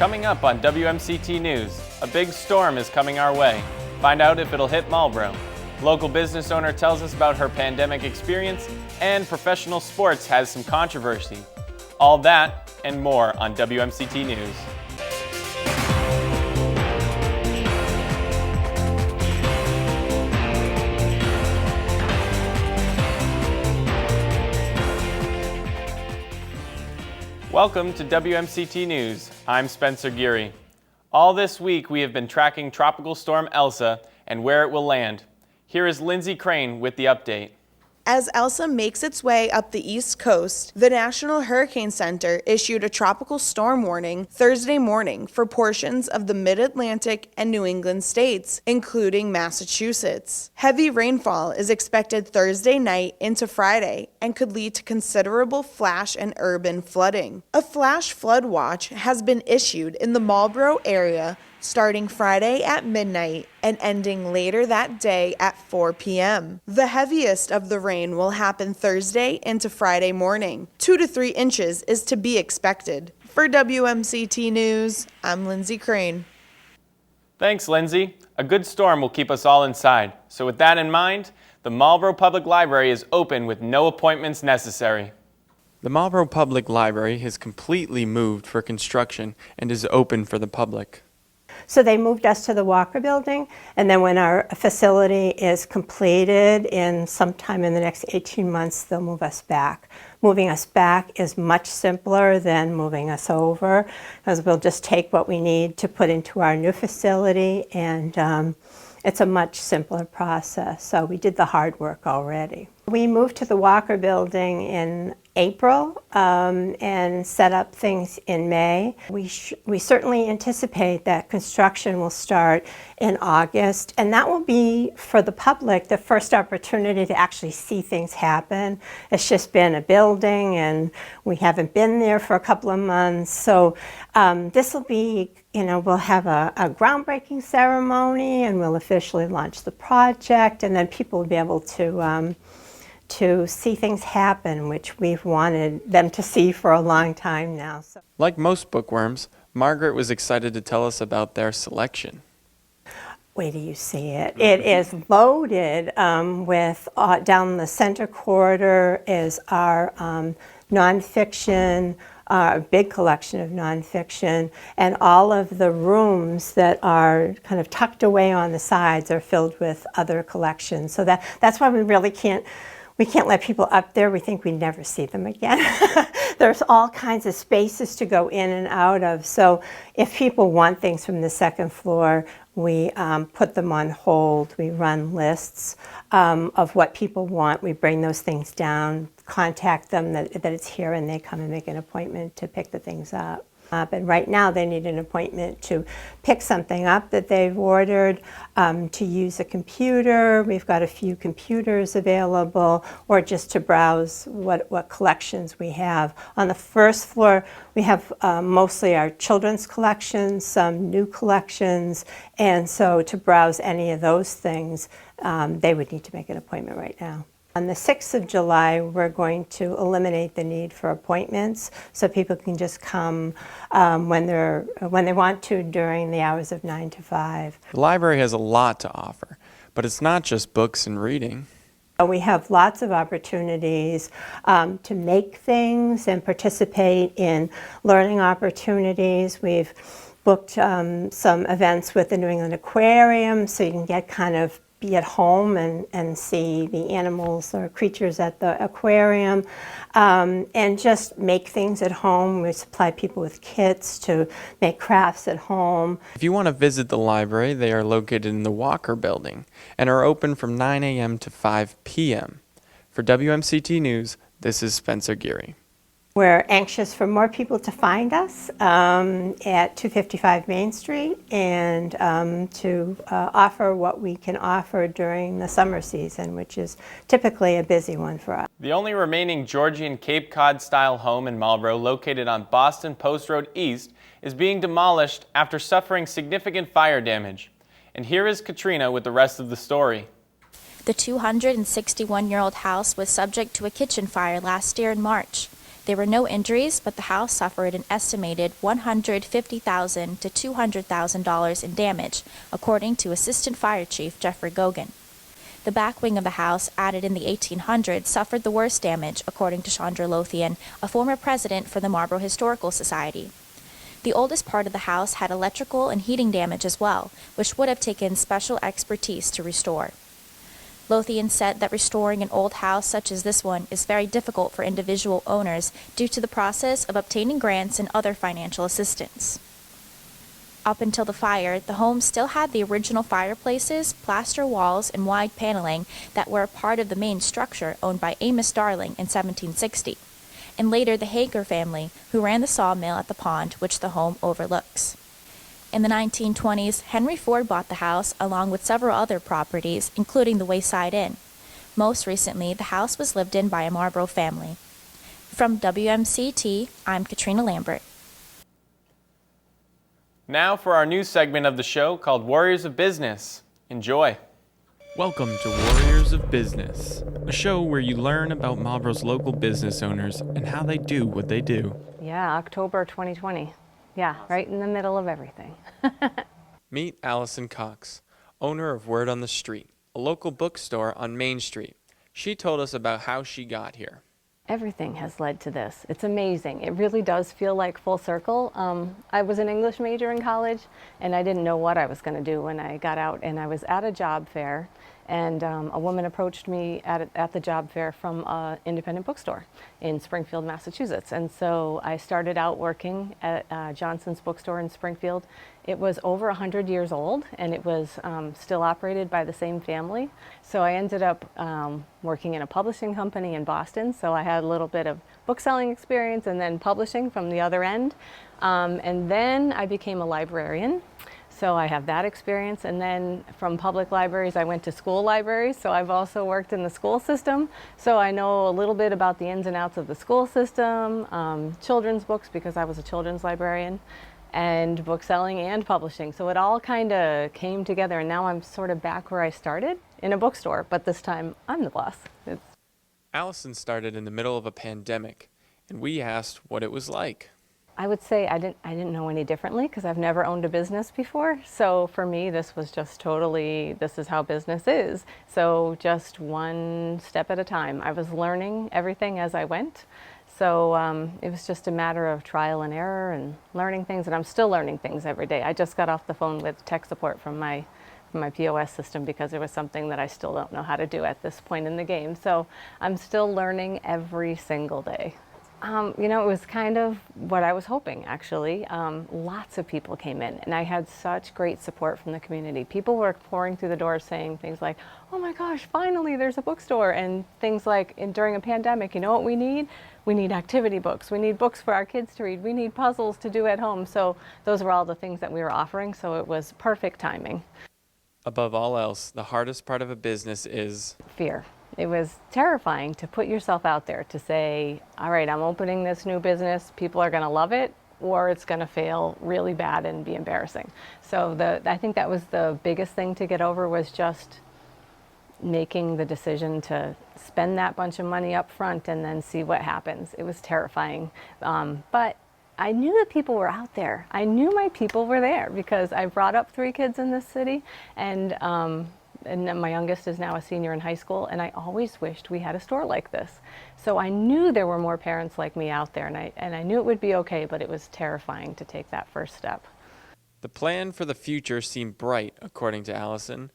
Coming up on WMCT News, a big storm is coming our way. Find out if it'll hit Marlboro. Local business owner tells us about her pandemic experience, and professional sports has some controversy. All that and more on WMCT News. Welcome to WMCT News. I'm Spencer Geary. All this week we have been tracking Tropical Storm Elsa and where it will land. Here is Lindsay Crane with the update. As Elsa makes its way up the East Coast, the National Hurricane Center issued a tropical storm warning Thursday morning for portions of the Mid-Atlantic and New England states, including Massachusetts. Heavy rainfall is expected Thursday night into Friday and could lead to considerable flash and urban flooding. A flash flood watch has been issued in the Marlboro area starting Friday at midnight and ending later that day at 4 p.m. The heaviest of the rain will happen Thursday into Friday morning. 2 to 3 inches is to be expected. For WMCT News, I'm Lindsay Crane. Thanks, Lindsay. A good storm will keep us all inside. So with that in mind, the Marlboro Public Library is open with no appointments necessary. The Marlboro Public Library has completely moved for construction and is open for the public. So they moved us to the Walker Building, and then when our facility is completed in sometime in the next 18 months, they'll move us back. Moving us back is much simpler than moving us over, because we'll just take what we need to put into our new facility, and it's a much simpler process. So we did the hard work already. We moved to the Walker Building in April and set up things in May. We certainly anticipate that construction will start in August, and that will be for the public the first opportunity to actually see things happen. It's just been a building and we haven't been there for a couple of months, so this will be, we'll have a groundbreaking ceremony and we'll officially launch the project, and then people will be able to see things happen, which we've wanted them to see for a long time now. So. Like most bookworms, Margaret was excited to tell us about their selection. Wait till you see it. It is loaded with, down the center corridor is our nonfiction, a big collection of nonfiction, and all of the rooms that are kind of tucked away on the sides are filled with other collections. So that's why we really can't let people up there. We think we never see them again. There's all kinds of spaces to go in and out of. So if people want things from the second floor, we put them on hold. We run lists of what people want. We bring those things down, contact them that it's here, and they come and make an appointment to pick the things up. And right now they need an appointment to pick something up that they've ordered, to use a computer. We've got a few computers available, or just to browse what collections we have. On the first floor we have mostly our children's collections, some new collections, and so to browse any of those things they would need to make an appointment right now. On the 6th of July, we're going to eliminate the need for appointments, so people can just come when they want to during the hours of 9 to 5. The library has a lot to offer, but it's not just books and reading. We have lots of opportunities to make things and participate in learning opportunities. We've booked some events with the New England Aquarium, so you can get kind of be at home and see the animals or creatures at the aquarium, and just make things at home. We supply people with kits to make crafts at home. If you want to visit the library, they are located in the Walker Building and are open from 9 a.m. to 5 p.m. For WMCT News, this is Spencer Geary. We're anxious for more people to find us at 255 Main Street, and to offer what we can offer during the summer season, which is typically a busy one for us. The only remaining Georgian Cape Cod-style home in Marlboro, located on Boston Post Road East, is being demolished after suffering significant fire damage. And here is Katrina with the rest of the story. The 261-year-old house was subject to a kitchen fire last year in March. There were no injuries, but the house suffered an estimated $150,000 to $200,000 in damage, according to Assistant Fire Chief Jeffrey Gogan. The back wing of the house, added in the 1800s, suffered the worst damage, according to Chandra Lothian, a former president for the Marlborough Historical Society. The oldest part of the house had electrical and heating damage as well, which would have taken special expertise to restore. Lothian said that restoring an old house such as this one is very difficult for individual owners due to the process of obtaining grants and other financial assistance. Up until the fire, the home still had the original fireplaces, plaster walls, and wide paneling that were a part of the main structure owned by Amos Darling in 1760, and later the Hager family, who ran the sawmill at the pond which the home overlooks. In the 1920s, Henry Ford bought the house along with several other properties, including the Wayside Inn. Most recently, the house was lived in by a Marlborough family. From WMCT, I'm Katrina Lambert. Now for our new segment of the show called Warriors of Business. Enjoy. Welcome to Warriors of Business, a show where you learn about Marlborough's local business owners and how they do what they do. Yeah, October 2020. Yeah, right in the middle of everything. Meet Allison Cox, owner of Word on the Street, a local bookstore on Main Street. She told us about how she got here. Everything has led to this. It's amazing. It really does feel like full circle. I was an English major in college, and I didn't know what I was going to do when I got out. And I was at a job fair, and a woman approached me at the job fair from an independent bookstore in Springfield, Massachusetts. And so I started out working at Johnson's bookstore in Springfield. It was over 100 years old, and it was still operated by the same family. So I ended up working in a publishing company in Boston. So I had a little bit of book selling experience and then publishing from the other end. And then I became a librarian. So I have that experience, and then from public libraries I went to school libraries, so I've also worked in the school system. So I know a little bit about the ins and outs of the school system, children's books because I was a children's librarian, and book selling and publishing. So it all kind of came together, and now I'm sort of back where I started in a bookstore, but this time I'm the boss. Allison started in the middle of a pandemic, and we asked what it was like. I would say I didn't know any differently because I've never owned a business before. So for me, this was just totally, this is how business is. So just one step at a time. I was learning everything as I went. So it was just a matter of trial and error and learning things, and I'm still learning things every day. I just got off the phone with tech support from my POS system because there was something that I still don't know how to do at this point in the game. So I'm still learning every single day. You know, it was kind of what I was hoping, actually. Lots of people came in, and I had such great support from the community. People were pouring through the doors saying things like, oh my gosh, finally there's a bookstore, and things like, during a pandemic, you know what we need? We need activity books. We need books for our kids to read. We need puzzles to do at home. So those were all the things that we were offering, so it was perfect timing. Above all else, the hardest part of a business is fear. It was terrifying to put yourself out there to say, all right, I'm opening this new business, people are going to love it, or it's going to fail really bad and be embarrassing. So I think that was the biggest thing to get over, was just making the decision to spend that bunch of money up front and then see what happens. It was terrifying. But I knew that people were out there. I knew my people were there because I brought up 3 kids in this city, and then my youngest is now a senior in high school, and I always wished we had a store like this. So I knew there were more parents like me out there, and I knew it would be okay, but it was terrifying to take that first step. The plan for the future seemed bright, according to Allison,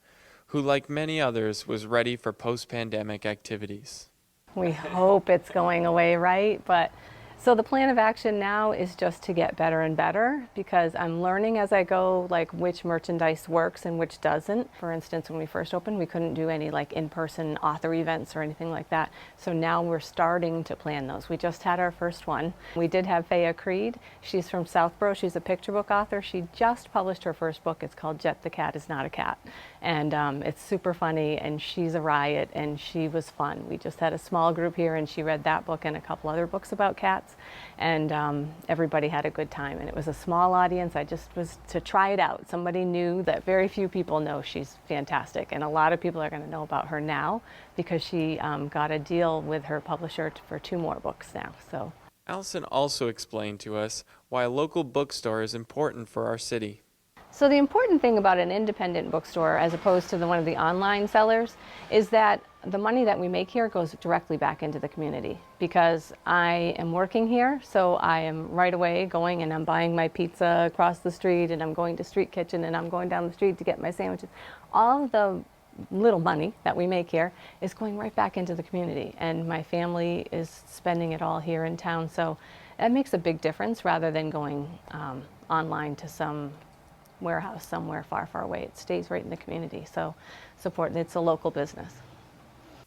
who, like many others, was ready for post-pandemic activities. We hope it's going away, right? But so the plan of action now is just to get better and better, because I'm learning as I go, like, which merchandise works and which doesn't. For instance, when we first opened, we couldn't do any like in-person author events or anything like that. So now we're starting to plan those. We just had our first one. We did have Faya Creed. She's from Southborough. She's a picture book author. She just published her first book. It's called Jet the Cat is Not a Cat. And it's super funny, and she's a riot, and she was fun. We just had a small group here, and she read that book and a couple other books about cats. And everybody had a good time, and it was a small audience. I just was to try it out. Somebody new that very few people know. She's fantastic, and a lot of people are going to know about her now because she got a deal with her publisher for 2 more books now. So Allison also explained to us why a local bookstore is important for our city. So the important thing about an independent bookstore as opposed to one of the online sellers is that the money that we make here goes directly back into the community, because I am working here, so I am right away going and I'm buying my pizza across the street, and I'm going to Street Kitchen, and I'm going down the street to get my sandwiches. All of the little money that we make here is going right back into the community, and my family is spending it all here in town, so that makes a big difference rather than going online to some warehouse somewhere far, far away. It stays right in the community, so it's a local business.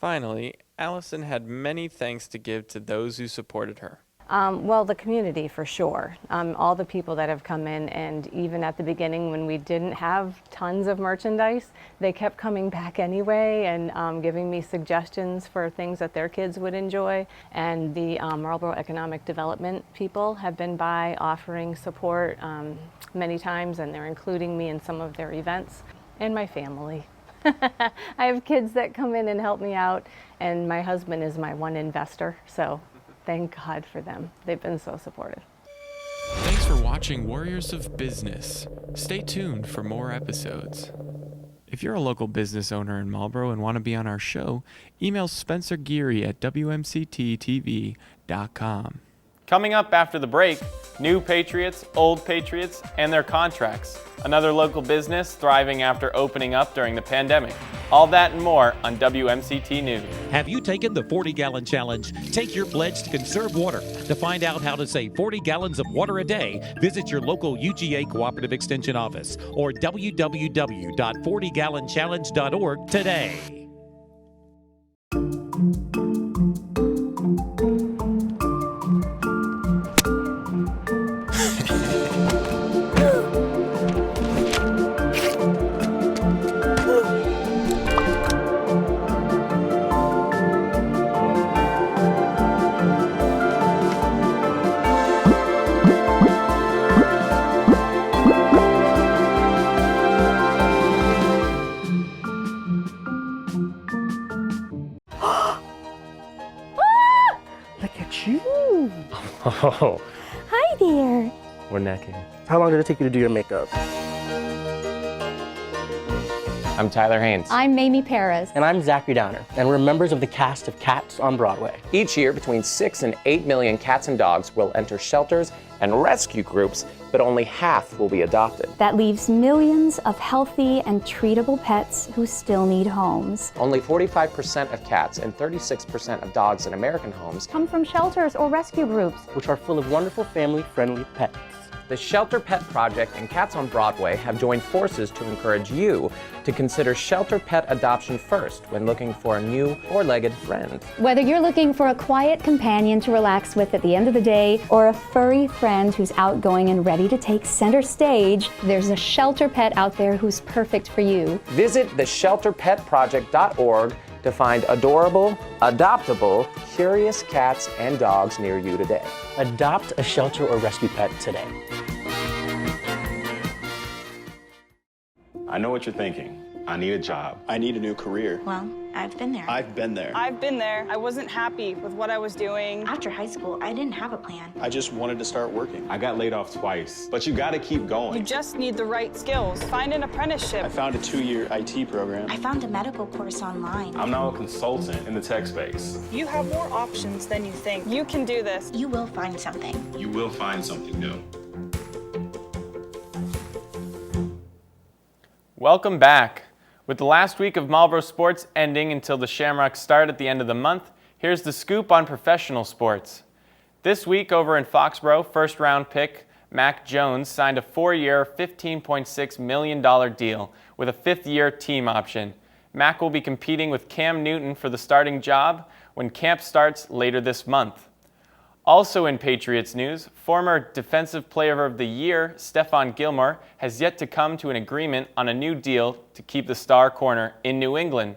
Finally, Allison had many thanks to give to those who supported her. Well, the community for sure. All the people that have come in, and even at the beginning when we didn't have tons of merchandise, they kept coming back anyway and giving me suggestions for things that their kids would enjoy. And the Marlboro Economic Development people have been by offering support many times, and they're including me in some of their events. And my family. I have kids that come in and help me out, and my husband is my one investor, so thank God for them. They've been so supportive. Thanks for watching Warriors of Business. Stay tuned for more episodes. If you're a local business owner in Marlboro and want to be on our show, email Spencer Geary at WMCT-TV.com. Coming up after the break, new Patriots, old Patriots, and their contracts. Another local business thriving after opening up during the pandemic. All that and more on WMCT News. Have you taken the 40-gallon challenge? Take your pledge to conserve water. To find out how to save 40 gallons of water a day, visit your local UGA Cooperative Extension office or www.40gallonchallenge.org today. Oh, Hi there. we're necking. How long did it take you to do your makeup? I'm Tyler Haynes. I'm Mamie Perez. And I'm Zachary Downer, and we're members of the cast of Cats on Broadway. Each year, between 6 and 8 million cats and dogs will enter shelters and rescue groups, but only half will be adopted. That leaves millions of healthy and treatable pets who still need homes. Only 45% of cats and 36% of dogs in American homes Come from shelters or rescue groups. Which are full of wonderful family-friendly pets. The Shelter Pet Project and Cats on Broadway have joined forces to encourage you to consider shelter pet adoption first when looking for a new four-legged friend. Whether you're looking for a quiet companion to relax with at the end of the day, or a furry friend who's outgoing and ready to take center stage, there's a shelter pet out there who's perfect for you. Visit theshelterpetproject.org to find adorable, adoptable, curious cats and dogs near you today. Adopt a shelter or rescue pet today. I know what you're thinking. I need a job. I need a new career. Well, I've been there. I've been there. I've been there. I wasn't happy with what I was doing. After high school, I didn't have a plan. I just wanted to start working. I got laid off twice, but you gotta keep going. You just need the right skills. Find an apprenticeship. I found a 2-year IT program. I found a medical course online. I'm now a consultant in the tech space. You have more options than you think. You can do this. You will find something. You will find something new. Welcome back. With the last week of Marlboro sports ending until the Shamrocks start at the end of the month, here's the scoop on professional sports. This week over in Foxborough, first-round pick Mac Jones signed a 4-year, $15.6 million deal with a 5th-year team option. Mac will be competing with Cam Newton for the starting job when camp starts later this month. Also in Patriots news, former Defensive Player of the Year Stephon Gilmore has yet to come to an agreement on a new deal to keep the star corner in New England.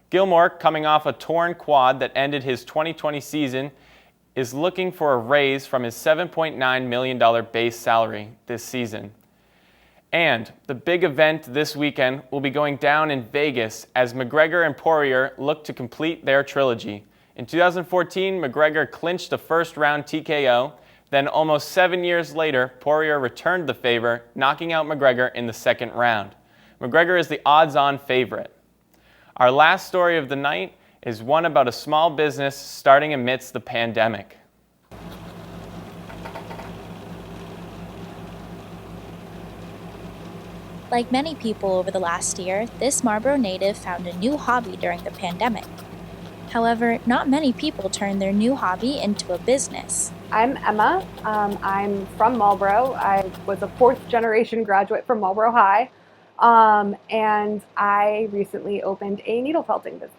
Gilmore, coming off a torn quad that ended his 2020 season, is looking for a raise from his $7.9 million base salary this season. And the big event this weekend will be going down in Vegas as McGregor and Poirier look to complete their trilogy. In 2014, McGregor clinched a first-round TKO. Then almost 7 years later, Poirier returned the favor, knocking out McGregor in the second round. McGregor is the odds-on favorite. Our last story of the night is one about a small business starting amidst the pandemic. Like many people over the last year, this Marlboro native found a new hobby during the pandemic. However, not many people turn their new hobby into a business. I'm Emma. I'm from Marlboro. I was a fourth-generation graduate from Marlboro High, and I recently opened a needle felting business.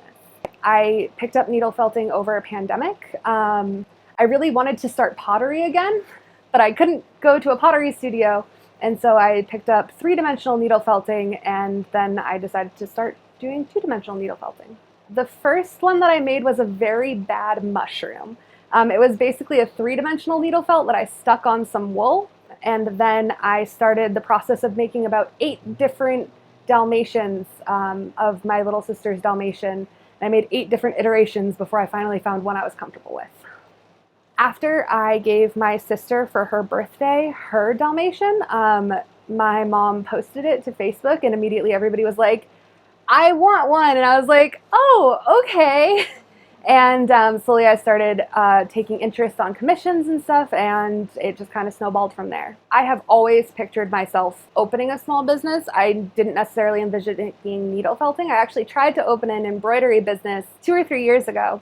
I picked up needle felting over a pandemic. I really wanted to start pottery again, but I couldn't go to a pottery studio, and so I picked up three-dimensional needle felting, and then I decided to start doing two-dimensional needle felting. The first one that I made was a very bad mushroom. It was basically a three-dimensional needle felt that I stuck on some wool, and then I started the process of making about 8 different Dalmatians of my little sister's Dalmatian. I made 8 different iterations before I finally found one I was comfortable with. After I gave my sister for her birthday her Dalmatian, my mom posted it to Facebook, and immediately everybody was like, I want one. And I was like, oh, okay. And slowly I started taking interest on commissions and stuff, and it just kind of snowballed from there. I have always pictured myself opening a small business. I didn't necessarily envision it being needle felting. I actually tried to open an embroidery business 2 or 3 years ago.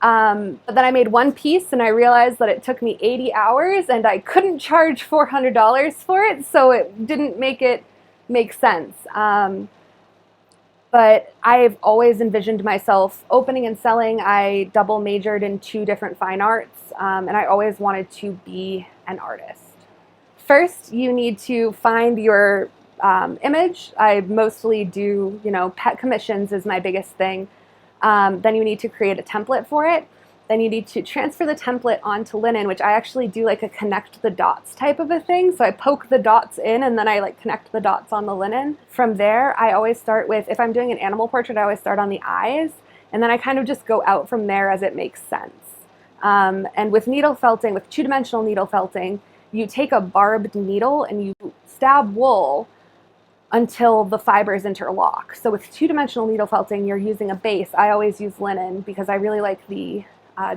But then I made one piece and I realized that it took me 80 hours and I couldn't charge $400 for it, so it didn't make sense. But I've always envisioned myself opening and selling. I double majored in 2 different fine arts, and I always wanted to be an artist. First, you need to find your image. I mostly do, pet commissions is my biggest thing. Then you need to create a template for it. Then you need to transfer the template onto linen, which I actually do like a connect the dots type of a thing. So I poke the dots in and then I connect the dots on the linen. From there, I always start with, if I'm doing an animal portrait, I always start on the eyes. And then I kind of just go out from there as it makes sense. And with needle felting, with 2-dimensional needle felting, you take a barbed needle and you stab wool until the fibers interlock. So with 2-dimensional needle felting, you're using a base. I always use linen because I really like the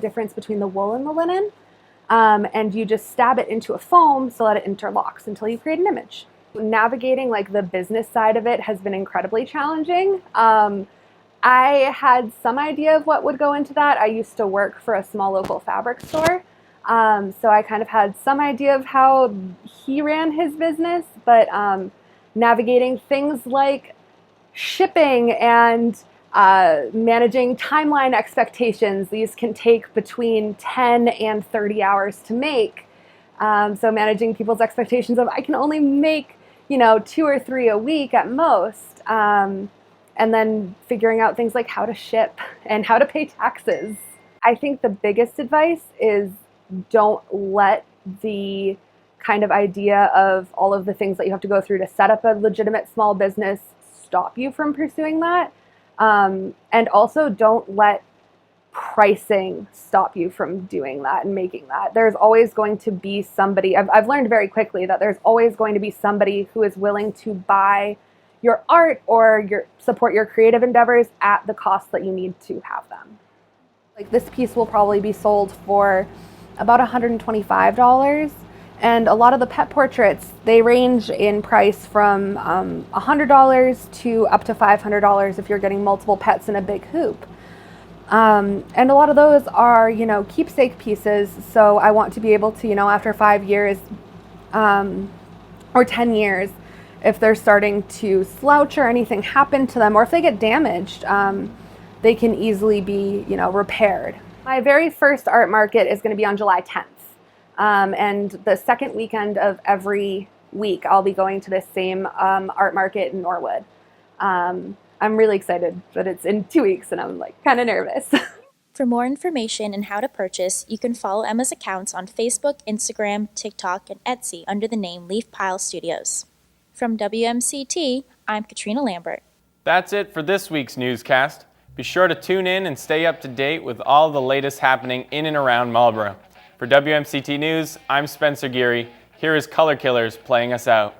difference between the wool and the linen. And you just stab it into a foam so that it interlocks until you create an image. Navigating the business side of it has been incredibly challenging. I had some idea of what would go into that. I used to work for a small local fabric store. So I kind of had some idea of how he ran his business, but navigating things like shipping and managing timeline expectations. These can take between 10 and 30 hours to make. So managing people's expectations of I can only make 2 or 3 a week at most. And then figuring out things like how to ship and how to pay taxes. I think the biggest advice is don't let the kind of idea of all of the things that you have to go through to set up a legitimate small business stop you from pursuing that. And also don't let pricing stop you from doing that and making that. There's always going to be somebody, I've learned very quickly that there's always going to be somebody who is willing to buy your art or support your creative endeavors at the cost that you need to have them. This piece will probably be sold for about $125. And a lot of the pet portraits, they range in price from $100 to up to $500 if you're getting multiple pets in a big hoop. And a lot of those are, keepsake pieces. So I want to be able to, after 5 years or 10 years, if they're starting to slouch or anything happen to them, or if they get damaged, they can easily be, repaired. My very first art market is going to be on July 10th. And the second weekend of every week, I'll be going to this same art market in Norwood. I'm really excited, but it's in 2 weeks and I'm kind of nervous. For more information and how to purchase, you can follow Emma's accounts on Facebook, Instagram, TikTok, and Etsy under the name Leaf Pile Studios. From WMCT, I'm Katrina Lambert. That's it for this week's newscast. Be sure to tune in and stay up to date with all the latest happening in and around Marlboro. For WMCT News, I'm Spencer Geary. Here is Color Killers playing us out.